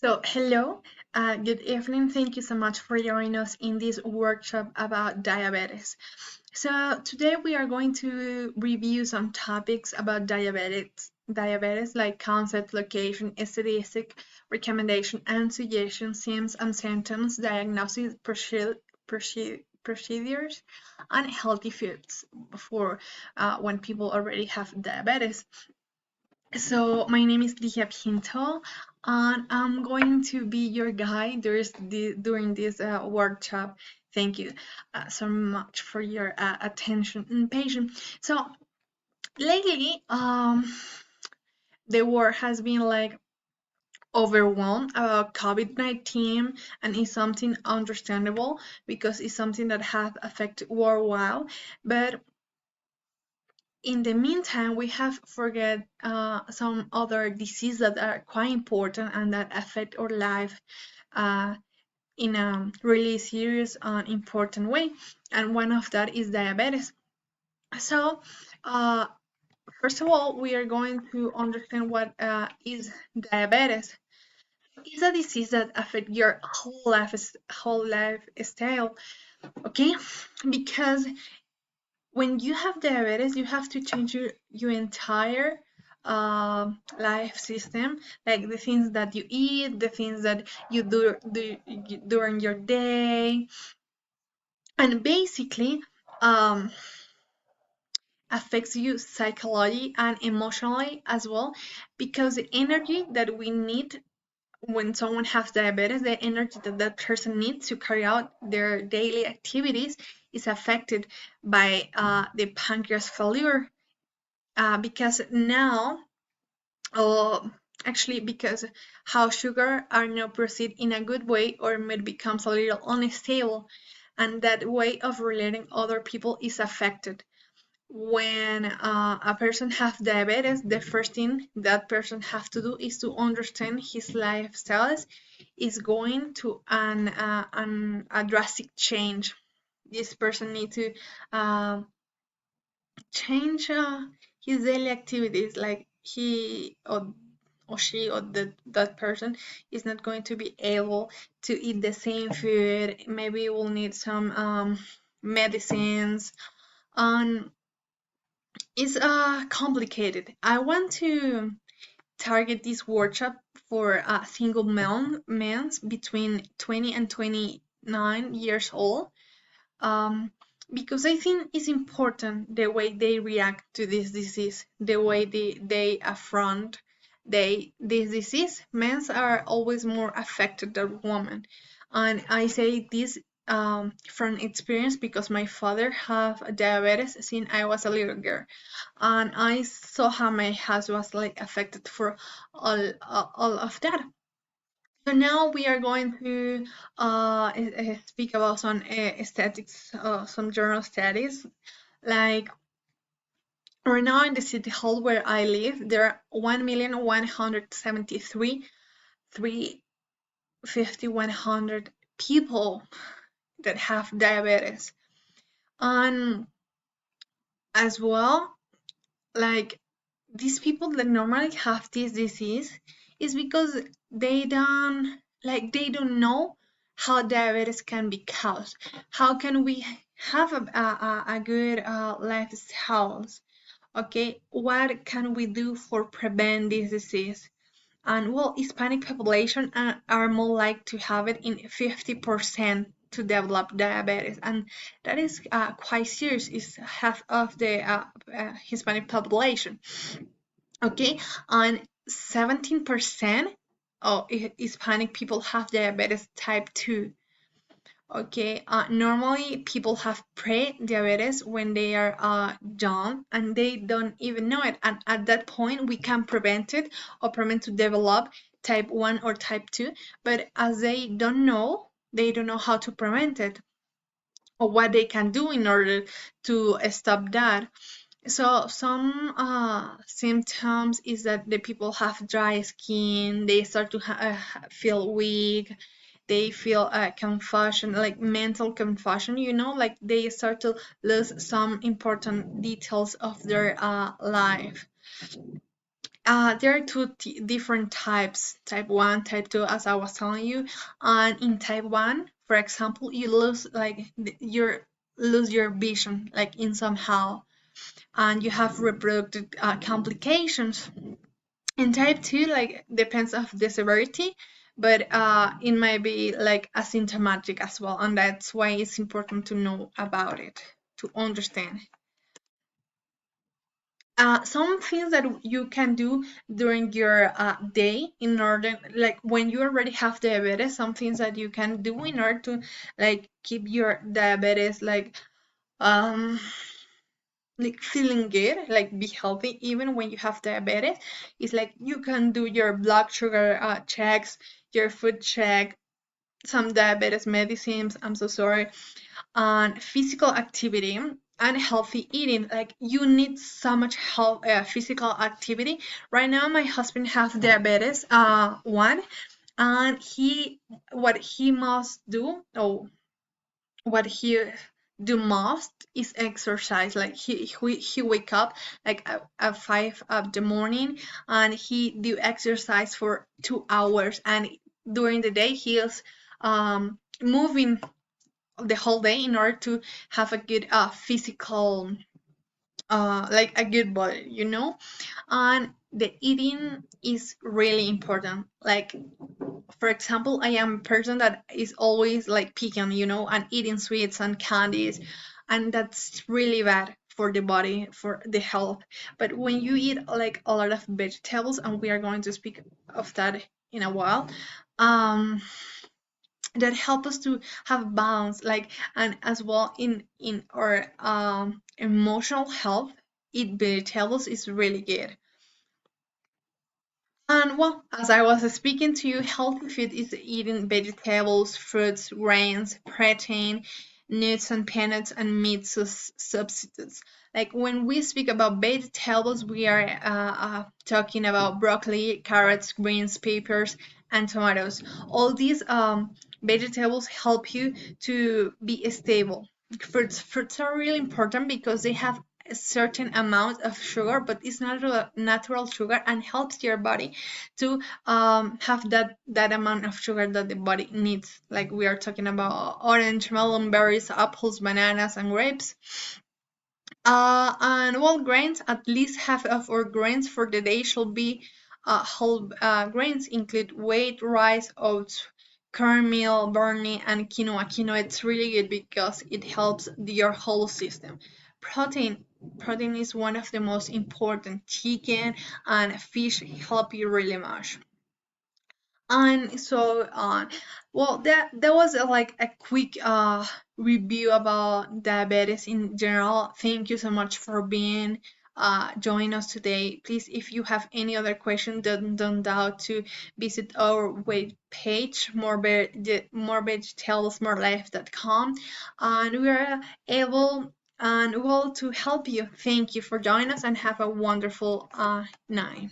Hello, good evening. Thank you so much for joining us in this workshop about diabetes. Today we are going to review some topics about diabetes like concept, location, statistic, recommendation, and suggestion, symptoms and symptoms, diagnosis, procedures, and healthy foods for when people already have diabetes. My name is Ligia Pinto, and I'm going to be your guide during this workshop. Thank you so much for your attention and patience. Lately, the world has been like overwhelmed about COVID-19, and it's something understandable because it's something that has affected worldwide. But in the meantime, we have forget some other diseases that are quite important and that affect our life uh, in a really serious and important way. And one of that is diabetes. So, uh, first of all, we are going to understand what is diabetes. It's a disease that affects your whole lifestyle, okay? Because when you have diabetes, you have to change your entire life system, like the things that you eat, the things that you do during your day, and basically um, affects you psychologically and emotionally as well, because the energy that we need when someone has diabetes, the energy that that person needs to carry out their daily activities is affected by the pancreas failure because now, uh, because how sugar are not proceed in a good way or it becomes a little unstable, and that way of relating other people is affected. When a person has diabetes, the first thing that person have to do is to understand his lifestyles is going to a drastic change. This person need to uh, change his daily activities, like he or she or that person is not going to be able to eat the same food. Maybe will need some medicines, and it's complicated. I want to target this workshop for single men between 20 and 29 years old, um, because I think it's important the way they react to this disease, the way they affront this disease. Men are always more affected than women, and I say this from experience because my father have diabetes since I was a little girl, and I saw how my house was like affected for all of that. So now we are going to speak about some aesthetics, some journal studies. Like right now in the city hall where I live, there are 1,173,350,100 people that have diabetes. And as well, like these people that normally have this disease is because they don't know how diabetes can be caused. How can we have a good lifestyles? Okay, what can we do for prevent this disease? And well, Hispanic population are more like to have it in 50% to develop diabetes, and that is quite serious. It's half of the Hispanic population. Okay, and 17% of Hispanic people have diabetes type 2. Okay, normally people have pre-diabetes when they are young and they don't even know it. And at that point, we can prevent it or prevent to develop type 1 or type 2. But as they don't know how to prevent it or what they can do in order to stop that. So some symptoms is that the people have dry skin, they start to feel weak, they feel confusion, like mental confusion, like they start to lose some important details of their life. There are two different types, type 1, type 2, as I was telling you. And in type 1, for example, you lose like lose your vision like in somehow, and you have reproductive complications. In type 2, like depends of the severity, but it might be like asymptomatic as well, and that's why it's important to know about it, to understand. Some things that you can do during your day in order, like when you already have diabetes, some things that you can do in order to like keep your diabetes um like feeling good, like be healthy even when you have diabetes. Is like you can do your blood sugar checks, your food check, some diabetes medicines, I'm so sorry, and physical activity and healthy eating. Like you need so much health, physical activity. Right now, my husband has diabetes 1, and what he must do, or what he do most is exercise. Like he wake up like at 5 of the morning, and he do exercise for 2 hours, and during the day he is moving the whole day in order to have a good physical like a good body, and the eating is really important. Like for example, I am a person that is always like picking, and eating sweets and candies, and that's really bad for the body, for the health. But when you eat like a lot of vegetables, and we are going to speak of that in a while, um that help us to have balance, like, and as well in our emotional health, eat vegetables is really good. And well, as I was speaking to you, healthy food is eating vegetables, fruits, grains, protein, nuts and peanuts, and meat substitutes. Like when we speak about vegetables, we are talking about broccoli, carrots, greens, peppers, and tomatoes. All these vegetables help you to be stable. Fruits are really important because they have a certain amount of sugar, but it's natural sugar, and helps your body to have that amount of sugar that the body needs. Like we are talking about orange, melon, berries, apples, bananas, and grapes. And well, grains, at least half of our grains for the day should be whole grains, include wheat, rice, oats, cornmeal, barley, and quinoa. Quinoa, it's really good because it helps your whole system. Protein. Protein is one of the most important. Chicken and fish help you really much, and so on. Well, that was like a quick review about diabetes in general. Thank you so much for being joining us today. Please, if you have any other question, don't doubt to visit our web page, morevegetales.com, and we are able and well to help you. Thank you for joining us, and have a wonderful night.